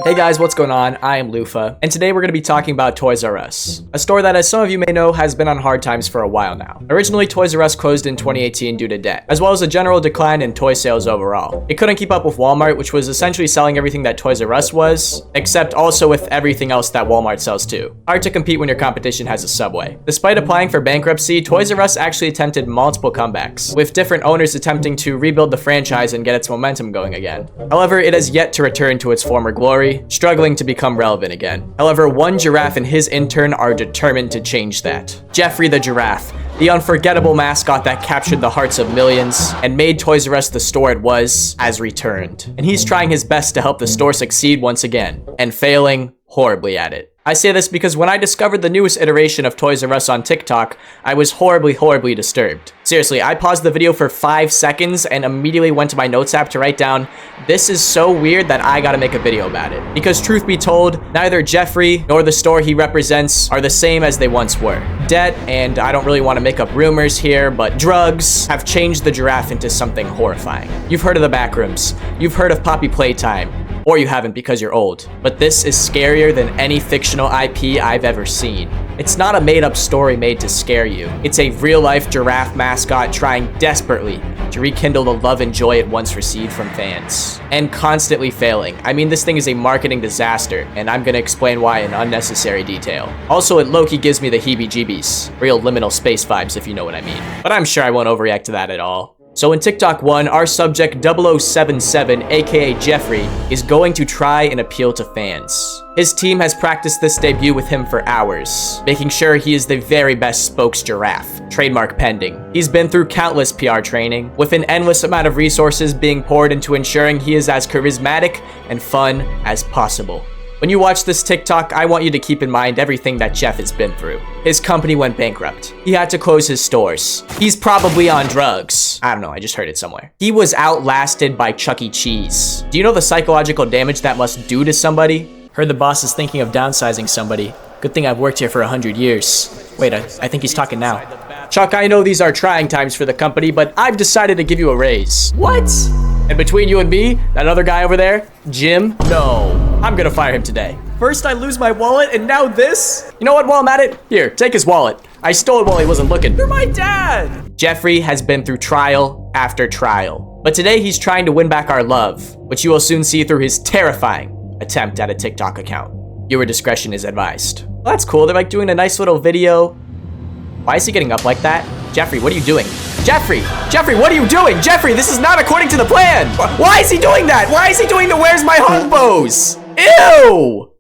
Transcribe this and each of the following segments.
Hey guys, what's going on? I am Lufa, and today we're going to be talking about Toys R Us, a store that, as some of you may know, has been on hard times for a while now. Originally, Toys R Us closed in 2018 due to debt, as well as a general decline in toy sales overall. It couldn't keep up with Walmart, which was essentially selling everything that Toys R Us was, except also with everything else that Walmart sells too. Hard to compete when your competition has a Subway. Despite applying for bankruptcy, Toys R Us actually attempted multiple comebacks, with different owners attempting to rebuild the franchise and get its momentum going again. However, it has yet to return to its former glory, struggling to become relevant again. However, one giraffe and his intern are determined to change that. Jeffrey the Giraffe, the unforgettable mascot that captured the hearts of millions and made Toys R Us the store it was, has returned. And he's trying his best to help the store succeed once again, and failing horribly at it. I say this because when I discovered the newest iteration of Toys R Us on TikTok, I was horribly disturbed. Seriously, I paused the video for 5 seconds and immediately went to my notes app to write down, "This is so weird that I gotta make a video about it." Because truth be told, neither Jeffrey nor the store he represents are the same as they once were. Debt, and I don't really want to make up rumors here, but drugs have changed the giraffe into something horrifying. You've heard of the backrooms, you've heard of Poppy Playtime, or you haven't because you're old. But this is scarier than any fictional IP I've ever seen. It's not a made-up story made to scare you. It's a real-life giraffe mascot trying desperately to rekindle the love and joy it once received from fans. And constantly failing. I mean, this thing is a marketing disaster, and I'm gonna explain why in unnecessary detail. Also, it low-key gives me the heebie-jeebies. Real liminal space vibes, if you know what I mean. But I'm sure I won't overreact to that at all. So in TikTok 1, our subject 0077, aka Jeffrey, is going to try and appeal to fans. His team has practiced this debut with him for hours, making sure he is the very best spokes giraffe, trademark pending. He's been through countless PR training, with an endless amount of resources being poured into ensuring he is as charismatic and fun as possible. When you watch this TikTok, I want you to keep in mind everything that Jeff has been through. His company went bankrupt. He had to close his stores. He's probably on drugs. I don't know, I just heard it somewhere. He was outlasted by Chuck E. Cheese. Do you know the psychological damage that must do to somebody? Heard the boss is thinking of downsizing somebody. Good thing I've worked here for 100 years. Wait, I think he's talking now. Chuck, I know these are trying times for the company, but I've decided to give you a raise. What? And between you and me, that other guy over there, Jim, no, I'm gonna fire him today. First I lose my wallet, and now this? You know what, while I'm at it, here, take his wallet. I stole it while he wasn't looking. You're my dad! Jeffrey has been through trial after trial, but today he's trying to win back our love, which you will soon see through his terrifying attempt at a TikTok account. Viewer discretion is advised. Well, that's cool, they're like doing a nice little video. Why is he getting up like that? Jeffrey, what are you doing? Jeffrey! Jeffrey, what are you doing? Jeffrey, this is not according to the plan! Why is he doing that? Why is he doing the where's my home pose? Ew!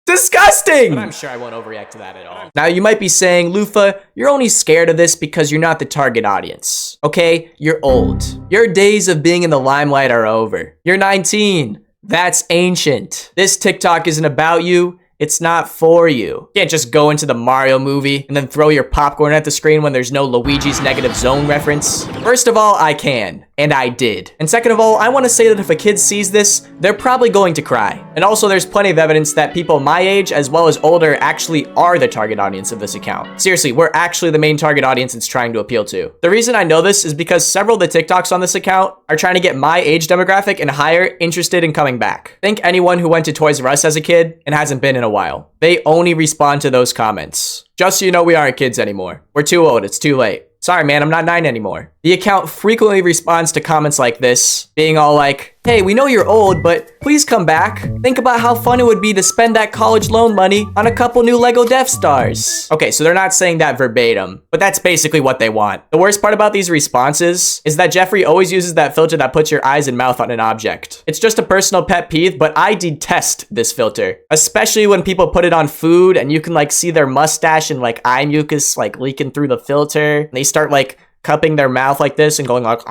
Disgusting! But I'm sure I won't overreact to that at all. Now, you might be saying, Lufa, you're only scared of this because you're not the target audience. Okay? You're old. Your days of being in the limelight are over. You're 19. That's ancient. This TikTok isn't about you. It's not for you. You can't just go into the Mario movie and then throw your popcorn at the screen when there's no Luigi's Negative Zone reference. First of all, I can. And I did. And second of all, I want to say that if a kid sees this, they're probably going to cry. And also, there's plenty of evidence that people my age, as well as older, actually are the target audience of this account. Seriously, we're actually the main target audience it's trying to appeal to. The reason I know this is because several of the TikToks on this account are trying to get my age demographic and higher interested in coming back. Think anyone who went to Toys R Us as a kid and hasn't been in a while. They only respond to those comments. Just so you know, we aren't kids anymore. We're too old, it's too late. Sorry, man, I'm not 9 anymore. The account frequently responds to comments like this, being all like, "Hey, we know you're old, but please come back. Think about how fun it would be to spend that college loan money on a couple new Lego Death Stars." Okay, so they're not saying that verbatim, but that's basically what they want. The worst part about these responses is that Jeffrey always uses that filter that puts your eyes and mouth on an object. It's just a personal pet peeve, but I detest this filter, especially when people put it on food and you can like see their mustache and like eye mucus like leaking through the filter. And they start like cupping their mouth like this and going like,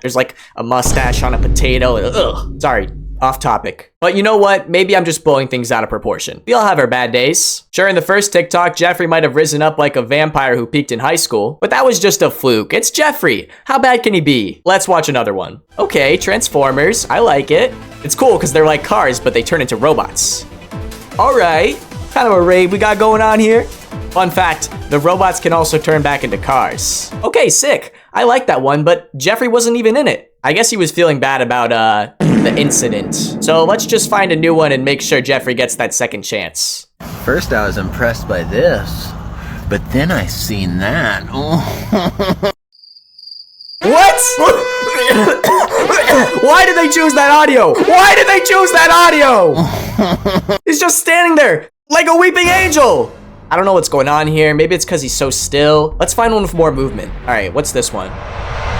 there's like a mustache on a potato. Ugh. Sorry, off topic. But you know what? Maybe I'm just blowing things out of proportion. We all have our bad days. Sure, in the first TikTok, Jeffrey might have risen up like a vampire who peaked in high school, but that was just a fluke. It's Jeffrey. How bad can he be? Let's watch another one. Okay, Transformers. I like it. It's cool because they're like cars, but they turn into robots. All right, kind of a rave we got going on here. Fun fact, the robots can also turn back into cars. Okay, sick. I like that one, but Jeffrey wasn't even in it. I guess he was feeling bad about, the incident. So let's just find a new one and make sure Jeffrey gets that second chance. First I was impressed by this, but then I seen that. What? Why did they choose that audio? Why did they choose that audio? He's just standing there like a weeping angel. I don't know what's going on here. Maybe it's because he's so still. Let's find one with more movement. All right, what's this one?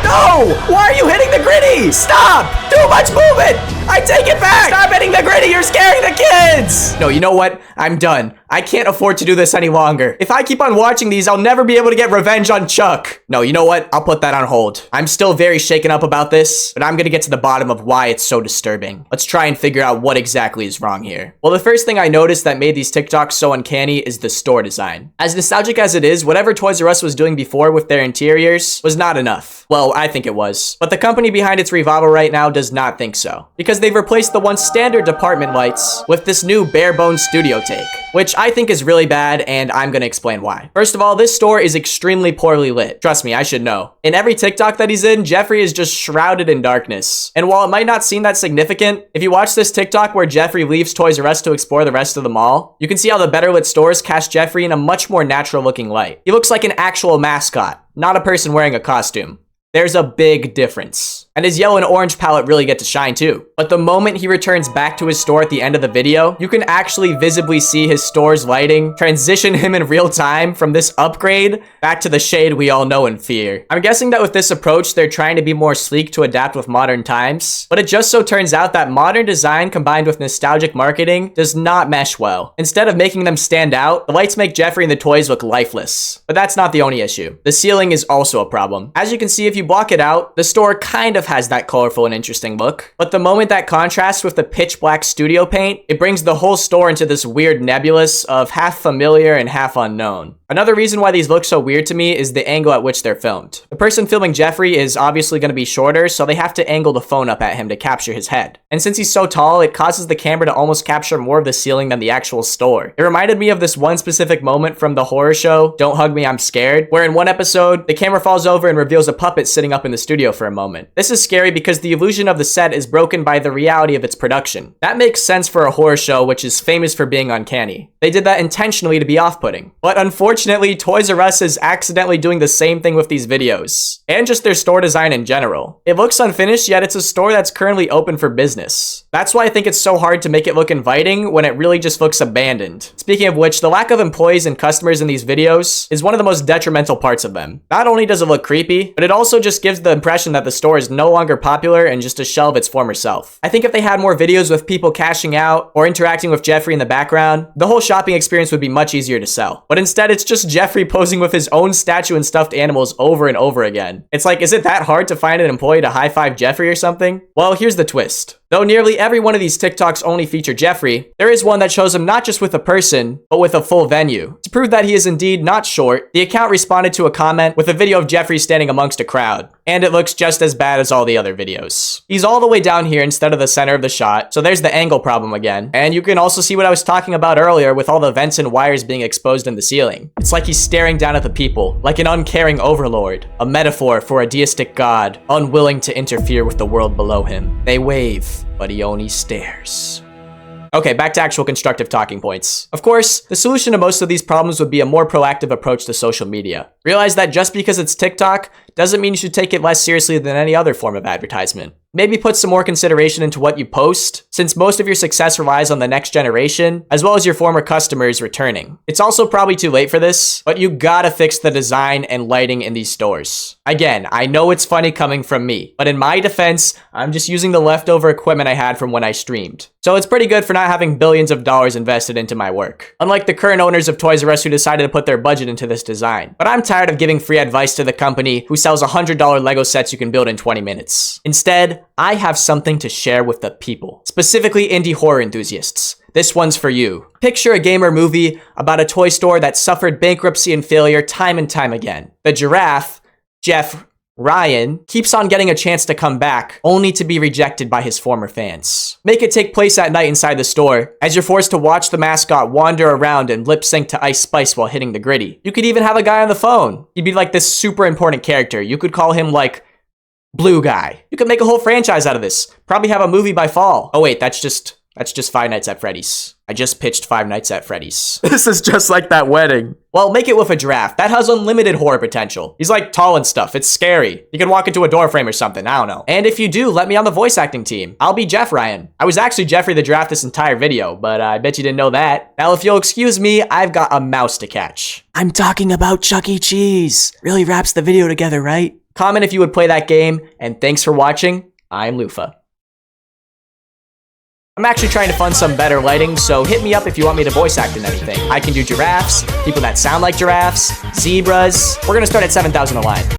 No! Why are you hitting the gritty? Stop! Too much movement! I take it back! Stop hitting the gritty! You're scaring the kids! No, you know what? I'm done. I can't afford to do this any longer. If I keep on watching these, I'll never be able to get revenge on Chuck. No, you know what? I'll put that on hold. I'm still very shaken up about this, but I'm gonna get to the bottom of why it's so disturbing. Let's try and figure out what exactly is wrong here. Well, the first thing I noticed that made these TikToks so uncanny is the store design. As nostalgic as it is, whatever Toys R Us was doing before with their interiors was not enough. Well, I think it was. But the company behind its revival right now does not think so. Because they've replaced the once standard department lights with this new bare bones studio take, which I think is really bad, and I'm gonna explain why. First of all, this store is extremely poorly lit. Trust me, I should know. In every TikTok that he's in, Jeffrey is just shrouded in darkness. And while it might not seem that significant, if you watch this TikTok where Jeffrey leaves Toys R Us to explore the rest of the mall, you can see how the better lit stores cast Jeffrey in a much more natural looking light. He looks like an actual mascot, not a person wearing a costume. There's a big difference. And his yellow and orange palette really get to shine too. But the moment he returns back to his store at the end of the video, you can actually visibly see his store's lighting transition him in real time from this upgrade back to the shade we all know and fear. I'm guessing that with this approach, they're trying to be more sleek to adapt with modern times, but it just so turns out that modern design combined with nostalgic marketing does not mesh well. Instead of making them stand out, the lights make Jeffrey and the toys look lifeless. But that's not the only issue. The ceiling is also a problem. As you can see, if you block it out, the store kind of has that colorful and interesting look. But the moment that contrasts with the pitch black studio paint, it brings the whole store into this weird nebulous of half familiar and half unknown. Another reason why these look so weird to me is the angle at which they're filmed. The person filming Jeffrey is obviously going to be shorter, so they have to angle the phone up at him to capture his head. And since he's so tall, it causes the camera to almost capture more of the ceiling than the actual store. It reminded me of this one specific moment from the horror show, Don't Hug Me, I'm Scared, where in one episode, the camera falls over and reveals a puppet sitting up in the studio for a moment. This is scary because the illusion of the set is broken by the reality of its production. That makes sense for a horror show which is famous for being uncanny. They did that intentionally to be off-putting. But unfortunately, Toys R Us is accidentally doing the same thing with these videos, and just their store design in general. It looks unfinished, yet it's a store that's currently open for business. That's why I think it's so hard to make it look inviting when it really just looks abandoned. Speaking of which, the lack of employees and customers in these videos is one of the most detrimental parts of them. Not only does it look creepy, but it also just gives the impression that the store is no longer popular and just a shell of its former self. I think if they had more videos with people cashing out or interacting with Jeffrey in the background, the whole shopping experience would be much easier to sell. But instead, it's just Jeffrey posing with his own statue and stuffed animals over and over again. It's like, is it that hard to find an employee to high-five Jeffrey or something? Well, here's the twist. Though nearly every one of these TikToks only feature Jeffrey, there is one that shows him not just with a person, but with a full venue. To prove that he is indeed not short, the account responded to a comment with a video of Jeffrey standing amongst a crowd, and it looks just as bad as all the other videos. He's all the way down here instead of the center of the shot, so there's the angle problem again. And you can also see what I was talking about earlier with all the vents and wires being exposed in the ceiling. It's like he's staring down at the people, like an uncaring overlord, a metaphor for a deistic god, unwilling to interfere with the world below him. They wave, but he only stares. Okay, back to actual constructive talking points. Of course, the solution to most of these problems would be a more proactive approach to social media. Realize that just because it's TikTok doesn't mean you should take it less seriously than any other form of advertisement. Maybe put some more consideration into what you post, since most of your success relies on the next generation, as well as your former customers returning. It's also probably too late for this, but you gotta fix the design and lighting in these stores. Again, I know it's funny coming from me, but in my defense, I'm just using the leftover equipment I had from when I streamed. So it's pretty good for not having billions of dollars invested into my work. Unlike the current owners of Toys R Us who decided to put their budget into this design. But I'm tired of giving free advice to the company who sells $100 Lego sets you can build in 20 minutes. Instead, I have something to share with the people, specifically indie horror enthusiasts. This one's for you. Picture a gamer movie about a toy store that suffered bankruptcy and failure time and time again. The giraffe, Jeff Ryan, keeps on getting a chance to come back, only to be rejected by his former fans. Make it take place at night inside the store, as you're forced to watch the mascot wander around and lip sync to Ice Spice while hitting the gritty. You could even have a guy on the phone. He'd be like this super important character. You could call him like Blue guy. You could make a whole franchise out of this. Probably have a movie by fall. Oh wait, that's just Five Nights at Freddy's. I just pitched Five Nights at Freddy's. This is just like that wedding. Well, make it with a giraffe. That has unlimited horror potential. He's like tall and stuff. It's scary. You can walk into a door frame or something. I don't know. And if you do, let me on the voice acting team. I'll be Jeff Ryan. I was actually Jeffrey the Giraffe this entire video, but I bet you didn't know that. Now, if you'll excuse me, I've got a mouse to catch. I'm talking about Chuck E. Cheese. Really wraps the video together, right? Comment if you would play that game, and thanks for watching. I'm Lufa. I'm actually trying to fund some better lighting, so hit me up if you want me to voice act in anything. I can do giraffes, people that sound like giraffes, zebras. We're gonna start at 7,000 a line.